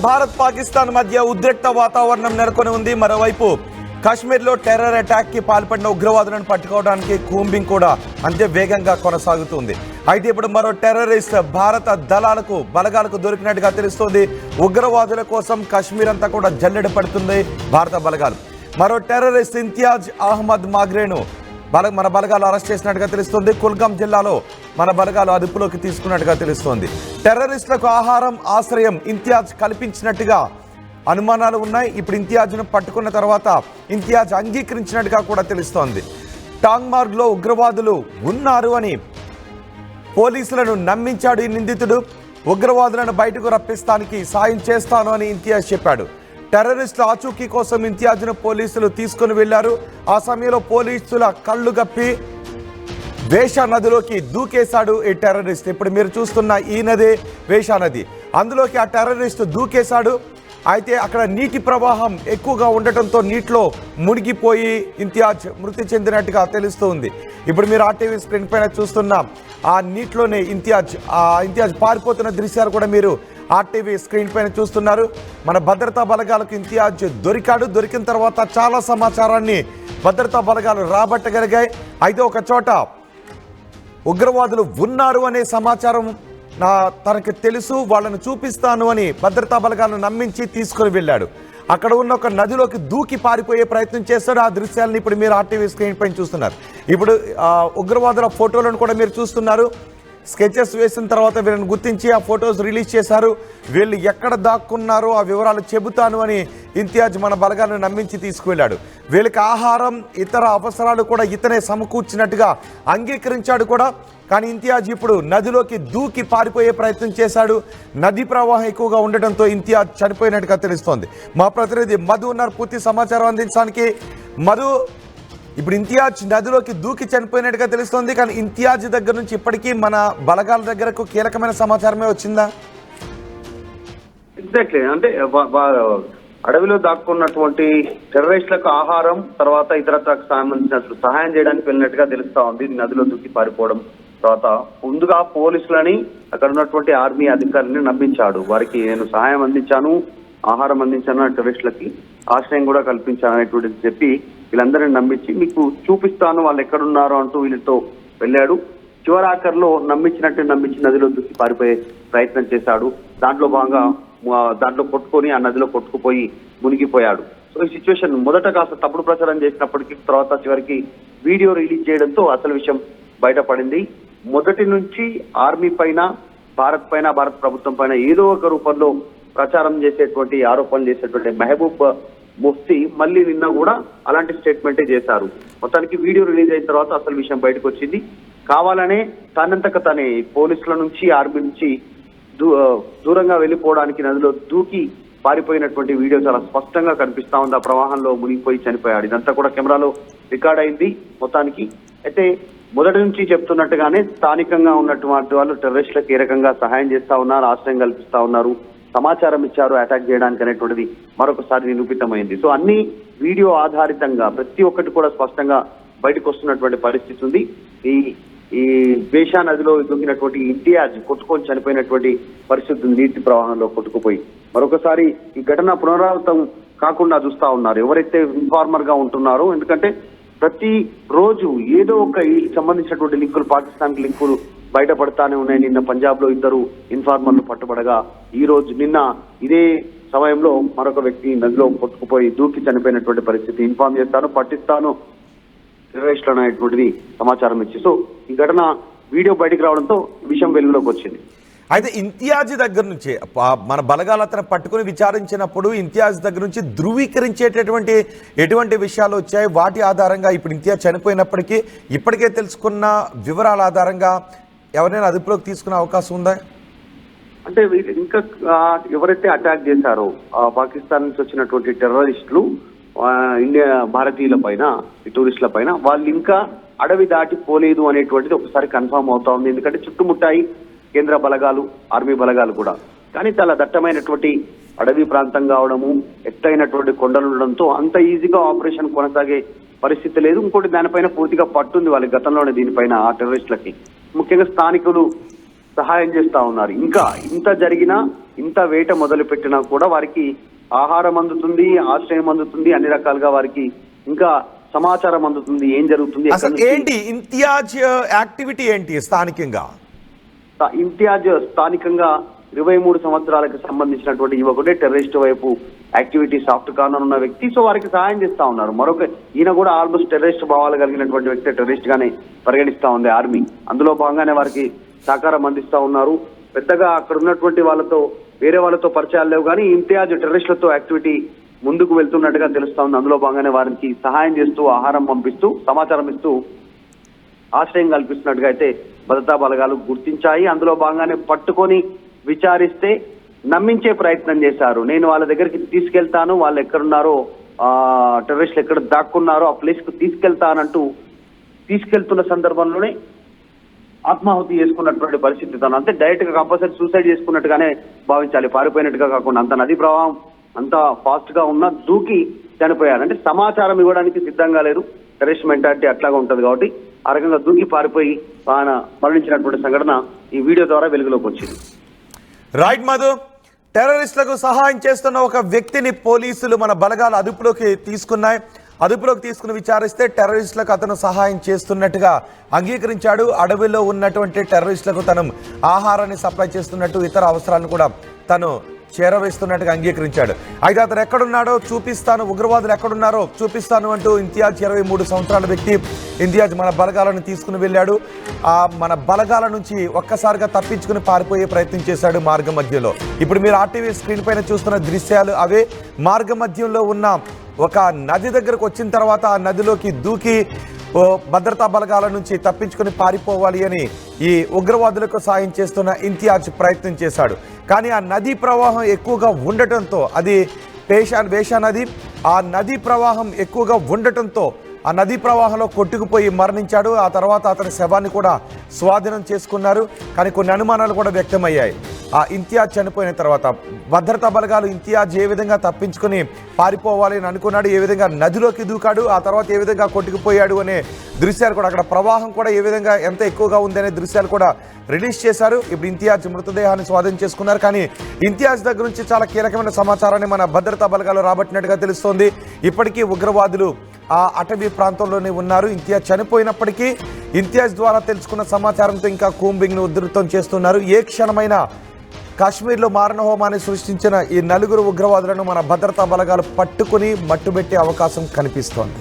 భారత్ పాకిస్తాన్ మధ్య ఉద్రిక్త వాతావరణం నెలకొని ఉంది. మరోవైపు కాశ్మీర్లో టెర్రర్ అటాక్ కి పాల్పడిన ఉగ్రవాదులను పట్టుకోవడానికి కూంబింగ్ కూడా అంతే వేగంగా కొనసాగుతుంది. అయితే ఇప్పుడు మరో టెర్రరిస్ట్ భారత బలగాలకు దొరికినట్టుగా తెలుస్తోంది. ఉగ్రవాదుల కోసం కాశ్మీర్ అంతా కూడా జల్లెడ పడుతుంది భారత బలగాలు. మరో టెర్రరిస్ట్ ఇంతియాజ్ అహ్మద్ మాగ్రేను మన బలగాలు అరెస్ట్ చేసినట్టుగా తెలుస్తోంది. కుల్గాం జిల్లాలో మన బలగాలు అదుపులోకి తీసుకున్నట్టుగా తెలుస్తోంది. టెర్రరిస్టులకు ఆహారం ఆశ్రయం ఇంతియాజ్ కల్పించినట్టుగా అనుమానాలు ఉన్నాయి. ఇప్పుడు ఇంతియాజ్ను పట్టుకున్న తర్వాత ఇంతియాజ్ అంగీకరించినట్టుగా కూడా తెలుస్తోంది. టాంగ్మార్గ్లో ఉగ్రవాదులు ఉన్నారు అని పోలీసులను నమ్మించాడు ఈ నిందితుడు. ఉగ్రవాదులను బయటకు రప్పిస్తానికి సాయం చేస్తాను అని ఇంతియాజ్ చెప్పాడు. టెర్రరిస్టుల ఆచూకీ కోసం ఇంతియాజ్ను పోలీసులు తీసుకుని వెళ్లారు. ఆ సమయంలో పోలీసుల కళ్ళు గప్పి వేషా నదిలోకి దూకేశాడు ఈ టెర్రరిస్ట్. ఇప్పుడు మీరు చూస్తున్న ఈ నదే వేషా నది. అందులోకి ఆ టెర్రరిస్ట్ దూకేశాడు. అయితే అక్కడ నీటి ప్రవాహం ఎక్కువగా ఉండటంతో నీటిలో మునిగిపోయి ఇంతియాజ్ మృతి చెందినట్టుగా తెలుస్తుంది. ఇప్పుడు మీరు ఆర్టీవీ స్క్రీన్ పైన చూస్తున్న ఆ నీటిలోనే ఇంతియాజ్ పారిపోతున్న దృశ్యాలు కూడా మీరు ఆర్టీవీ స్క్రీన్ పైన చూస్తున్నారు. మన భద్రతా బలగాలకు ఇంతియాజ్ దొరికాడు. దొరికిన తర్వాత చాలా సమాచారాన్ని భద్రతా బలగాలు రాబట్టగలిగాయి. అయితే ఒక చోట ఉగ్రవాదులు ఉన్నారు అనే సమాచారం తనకు తెలుసు, వాళ్ళను చూపిస్తాను అని భద్రతా బలగాలను నమ్మించి తీసుకుని వెళ్ళాడు. అక్కడ ఉన్న ఒక నదిలోకి దూకి పారిపోయే ప్రయత్నం చేస్తాడు. ఆ దృశ్యాలను ఇప్పుడు మీరు ఆర్టీవీ స్క్రీన్ పైన చూస్తున్నారు. ఇప్పుడు ఉగ్రవాదుల ఫోటోలను కూడా మీరు చూస్తున్నారు. స్కెచెస్ వేసిన తర్వాత వీళ్ళని గుర్తించి ఆ ఫొటోస్ రిలీజ్ చేశారు. వీళ్ళు ఎక్కడ దాక్కున్నారో ఆ వివరాలు చెబుతాను అని ఇంతియాజ్ మన బలగాలను నమ్మించి తీసుకువెళ్ళాడు. వీళ్ళకి ఆహారం ఇతర అవసరాలు కూడా ఇతనే సమకూర్చినట్టుగా అంగీకరించాడు కూడా. కానీ ఇంతియాజ్ ఇప్పుడు నదిలోకి దూకి పారిపోయే ప్రయత్నం చేశాడు. నది ప్రవాహం ఎక్కువగా ఉండటంతో ఇంతియాజ్ చనిపోయినట్టుగా తెలుస్తోంది. మా ప్రతినిధి మధు ఉన్నారు పూర్తి సమాచారం అందించడానికి. మధు, ఇప్పుడు ఇంతియాజ్ నదిలోకి దూకి చనిపోయినట్టుగా తెలుస్తోంది. కానీ ఇంతియాజ్ దగ్గర నుంచి ఇప్పటికీ మన బలగాల దగ్గరకు కీలకమైన సమాచారమే వచ్చిందా? ఎగ్జాక్ట్లీ, అంటే అడవిలో దాక్కున్నటువంటి టెర్రరిస్టులకు ఆహారం తర్వాత ఇతరత్రకు సంబంధించిన సహాయం చేయడానికి వెళ్ళినట్టుగా తెలుస్తా ఉంది. నదిలో దూకి పారిపోవడం తర్వాత ముందుగా పోలీసులని అక్కడ ఉన్నటువంటి ఆర్మీ అధికారులని నమ్మించాడు. వారికి నేను సహాయం అందించాను, ఆహారం అందించాను, టెర్రరిస్టులకి ఆశ్రయం కూడా కల్పించాను అనేటువంటిది చెప్పి వీళ్ళందరినీ నమ్మించి మీకు చూపిస్తాను వాళ్ళు ఎక్కడున్నారో అంటూ వీళ్ళతో వెళ్ళాడు. చివరాఖర్లో నమ్మించి నదిలో దూకి పారిపోయే ప్రయత్నం చేశాడు. దాంట్లో భాగంగా దాంట్లో కొట్టుకొని ఆ నదిలో కొట్టుకుపోయి మునిగిపోయాడు. సో ఈ సిచ్యువేషన్ మొదట కాస్త తప్పుడు ప్రచారం చేసినప్పటికీ తర్వాత చివరికి వీడియో రిలీజ్ చేయడంతో అసలు విషయం బయటపడింది. మొదటి నుంచి ఆర్మీ పైన భారత్ ప్రభుత్వం పైన ఏదో ఒక రూపంలో ప్రచారం చేసేటువంటి ఆరోపణలు చేసేటువంటి మెహబూబ్ ముఫ్తీ మళ్ళీ నిన్న కూడా అలాంటి స్టేట్మెంటే చేశారు. మొత్తానికి వీడియో రిలీజ్ అయిన తర్వాత అసలు విషయం బయటకు వచ్చింది. కావాలనే తనంతక తనే పోలీసుల నుంచి ఆర్మీ నుంచి దూరంగా వెళ్ళిపోవడానికి నదిలో దూకి పారిపోయినటువంటి వీడియో చాలా స్పష్టంగా కనిపిస్తా ఉంది. ఆ ప్రవాహంలో మునిగిపోయి చనిపోయాడు. ఇదంతా కూడా కెమెరాలో రికార్డ్ అయింది మొత్తానికి. అయితే మొదటి నుంచి చెప్తున్నట్టుగానే స్థానికంగా ఉన్నటువంటి వాళ్ళు టెర్రరిస్టులకు ఏ రకంగా సహాయం చేస్తా ఉన్నారు, ఆశ్రయం కల్పిస్తా ఉన్నారు, సమాచారం ఇచ్చారు అటాక్ చేయడానికి అనేటువంటిది మరొకసారి నిరూపితమైంది. సో అన్ని వీడియో ఆధారితంగా ప్రతి ఒక్కటి కూడా స్పష్టంగా బయటకు వస్తున్నటువంటి పరిస్థితి ఉంది. ఈ వేషా నదిలో దూకినటువంటి ఇంతియాజ్ కొట్టుకొని చనిపోయినటువంటి పరిస్థితి నీటి ప్రవాహంలో కొట్టుకుపోయి మరొకసారి ఈ ఘటన పునరావృతం కాకుండా చూస్తా ఉన్నారు ఎవరైతే ఇన్ఫార్మర్ గా ఉంటున్నారో. ఎందుకంటే ప్రతి రోజు ఏదో ఒక సంబంధించినటువంటి లింకులు, పాకిస్తాన్ లింకులు బయటపడతానే ఉన్నాయి. నిన్న పంజాబ్ లో 2 ఇన్ఫార్మర్లు పట్టుబడగా నిన్న ఇదే సమయంలో మరొక వ్యక్తి నదిలో కొట్టుకుపోయి దూకి చనిపోయినటువంటి పరిస్థితి. ఇన్ఫార్మ్ చేస్తాను, పట్టిస్తాను టెర్రరిస్టులు అనేటువంటిది సమాచారం ఇచ్చి సో ఈ ఘటన వీడియో బయటకు రావడంతో విషయం వెలుగులోకి వచ్చింది. అయితే ఇంతియాజ్ దగ్గర నుంచి మన బలగాలు అతను పట్టుకుని విచారించినప్పుడు ఇంతియాజ్ దగ్గర నుంచి ధృవీకరించేటటువంటి ఎటువంటి విషయాలు వచ్చాయి? వాటి ఆధారంగా ఇప్పుడు ఇంతియాజ్ చనిపోయినప్పటికీ ఇప్పటికే తెలుసుకున్న వివరాల ఆధారంగా ఎవరైనా అదుపులోకి తీసుకునే అవకాశం ఉందా? అంటే ఇంకా ఎవరైతే అటాక్ చేశారో పాకిస్తాన్ నుంచి వచ్చినటువంటి టెర్రరిస్టులు భారతీయుల పైన, టూరిస్టుల పైన వాళ్ళు ఇంకా అడవి దాటి పోలేదు అనేటువంటిది ఒకసారి కన్ఫర్మ్ అవుతా ఉంది. ఎందుకంటే చుట్టుముట్టాయి కేంద్ర బలగాలు, ఆర్మీ బలగాలు కూడా. కానీ చాలా దట్టమైనటువంటి అడవి ప్రాంతం కావడము, ఎత్తైనటువంటి కొండలు ఉండడంతో అంత ఈజీగా ఆపరేషన్ కొనసాగే పరిస్థితి లేదు. ఇంకోటి దానిపైన పూర్తిగా పట్టుంది వాళ్ళ గతంలోనే దీనిపైన ఆ టెర్రరిస్టులకి. ముఖ్యంగా స్థానికులు సహాయం చేస్తా ఉన్నారు. ఇంకా ఇంత జరిగినా, ఇంత వేట మొదలు పెట్టినా కూడా వారికి ఆహారం అందుతుంది, ఆశ్రయం అందుతుంది, అన్ని రకాలుగా వారికి ఇంకా సమాచారం అందుతుంది, ఏం జరుగుతుంది. అసలు ఏంటి ఇంతియాజ్ యాక్టివిటీ ఏంటి స్థానికంగా? ఇంతియాజ్ స్థానికంగా 23 సంవత్సరాలకు సంబంధించినటువంటి యువకుడే టెర్రరిస్ట్ వైపు యాక్టివిటీ సాఫ్ట్ కార్నర్ ఉన్న వ్యక్తి. సో వారికి సహాయం చేస్తా ఉన్నారు. మరొక ఈయన కూడా ఆల్మోస్ట్ టెర్రరిస్ట్ భావాలు కలిగినటువంటి వ్యక్తి, టెర్రరిస్ట్ గానే పరిగణిస్తా ఉంది ఆర్మీ. అందులో భాగంగానే వారికి సహకారం అందిస్తా ఉన్నారు. పెద్దగా అక్కడ ఉన్నటువంటి వాళ్ళతో, వేరే వాళ్ళతో పరిచయాలు లేవు, కానీ ఇంతియాజ్ టెర్రరిస్టులతో యాక్టివిటీ ముందుకు వెళ్తున్నట్టుగా తెలుస్తా ఉంది. అందులో భాగంగానే వారికి సహాయం చేస్తూ, ఆహారం పంపిస్తూ, సమాచారం ఇస్తూ, ఆశ్రయం కల్పిస్తున్నట్టుగా అయితే భద్రతా బలగాలు గుర్తించాయి. అందులో భాగంగానే పట్టుకొని విచారిస్తే నమ్మించే ప్రయత్నం చేశారు. నేను వాళ్ళ దగ్గరికి తీసుకెళ్తాను, వాళ్ళు ఎక్కడున్నారో, టెర్రరిస్టులు ఎక్కడ దాక్కున్నారో ఆ ప్లేస్ కు తీసుకెళ్తానంటూ తీసుకెళ్తున్న సందర్భంలోనే ఆత్మాహుతి చేసుకున్నటువంటి పరిస్థితి. తను అంతే డైరెక్ట్ గా కంపల్సరీ సూసైడ్ చేసుకున్నట్టుగానే భావించాలి, పారిపోయినట్టుగా కాకుండా. అంత నదీ ప్రవాహం అంత ఫాస్ట్ గా ఉన్న దూకి చనిపోయారు. అంటే సమాచారం ఇవ్వడానికి సిద్ధంగా లేరు. టెర్రరిస్ట్ మెంటాలిటీ అట్లాగా ఉంటది కాబట్టి ఆ రకంగా దూకి పారిపోయి ఆయన మరణించినటువంటి సంఘటన ఈ వీడియో ద్వారా వెలుగులోకి వచ్చింది. రైట్ మధు, టెర్రరిస్టులకు సహాయం చేస్తున్న ఒక వ్యక్తిని పోలీసులు మన బలగాలు అదుపులోకి తీసుకుని విచారిస్తే టెర్రరిస్టులకు అతను సహాయం చేస్తున్నట్టుగా అంగీకరించాడు. అడవిలో ఉన్నటువంటి టెర్రరిస్టులకు తను ఆహారాన్ని సప్లై చేస్తున్నట్టు, ఇతర అవసరాలను కూడా తను చేరవేస్తున్నట్టుగా అంగీకరించాడు. అయితే అతను ఎక్కడున్నాడో చూపిస్తాను, ఉగ్రవాదులు ఎక్కడున్నారో చూపిస్తాను అంటూ ఇంతియాజ్ 23 సంవత్సరాల వ్యక్తి ఇంతియాజ్ మన బలగాలను తీసుకుని వెళ్ళాడు. మన బలగాల నుంచి ఒక్కసారిగా తప్పించుకుని పారిపోయే ప్రయత్నం చేశాడు మార్గ మధ్యలో. ఇప్పుడు మీరు ఆర్టీవీ స్క్రీన్ పైన చూస్తున్న దృశ్యాలు అవే. మార్గ మధ్యంలో ఉన్న ఒక నది దగ్గరకు వచ్చిన తర్వాత ఆ నదిలోకి దూకి భద్రతా బలగాల నుంచి తప్పించుకుని పారిపోవాలి అని ఈ ఉగ్రవాదులకు సాయం చేస్తున్న ఇంతియాజ్ ప్రయత్నం చేశాడు. కానీ ఆ నదీ ప్రవాహం ఎక్కువగా ఉండటంతో, అది వేషా నది, ఆ నదీ ప్రవాహం ఎక్కువగా ఉండటంతో ఆ నదీ ప్రవాహంలో కొట్టుకుపోయి మరణించాడు. ఆ తర్వాత అతని శవాన్ని కూడా స్వాధీనం చేసుకున్నారు. కానీ కొన్ని అనుమానాలు కూడా వ్యక్తమయ్యాయి. ఆ ఇంతియాజ్ చనిపోయిన తర్వాత భద్రతా బలగాలు ఇంతియాజ్ ఏ విధంగా తప్పించుకుని పారిపోవాలి అని అనుకున్నాడు, ఏ విధంగా నదిలోకి దూకాడు, ఆ తర్వాత ఏ విధంగా కొట్టుకుపోయాడు అనే దృశ్యాలు కూడా, అక్కడ ప్రవాహం కూడా ఏ విధంగా ఎంత ఎక్కువగా ఉందనే దృశ్యాలు కూడా రిలీజ్ చేశారు. ఇప్పుడు ఇంతియాజ్ మృతదేహాన్ని స్వాధీనం చేసుకున్నారు. కానీ ఇంతియాజ్ దగ్గర నుంచి చాలా కీలకమైన సమాచారాన్ని మన భద్రతా బలగాలు రాబట్టినట్టుగా తెలుస్తోంది. ఇప్పటికీ ఉగ్రవాదులు ఆ అటవీ ప్రాంతంలోనే ఉన్నారు. ఇంతియాజ్ చనిపోయినప్పటికీ ఇంతియాజ్ ద్వారా తెలుసుకున్న సమాచారంతో ఇంకా కూంబింగ్ను ఉధృతం చేస్తున్నారు. ఏ క్షణమైనా కాశ్మీర్లో మారణహోమాన్ని సృష్టించిన ఈ 4 ఉగ్రవాదులను మన భద్రతా బలగాలు పట్టుకుని మట్టుబెట్టే అవకాశం కనిపిస్తోంది.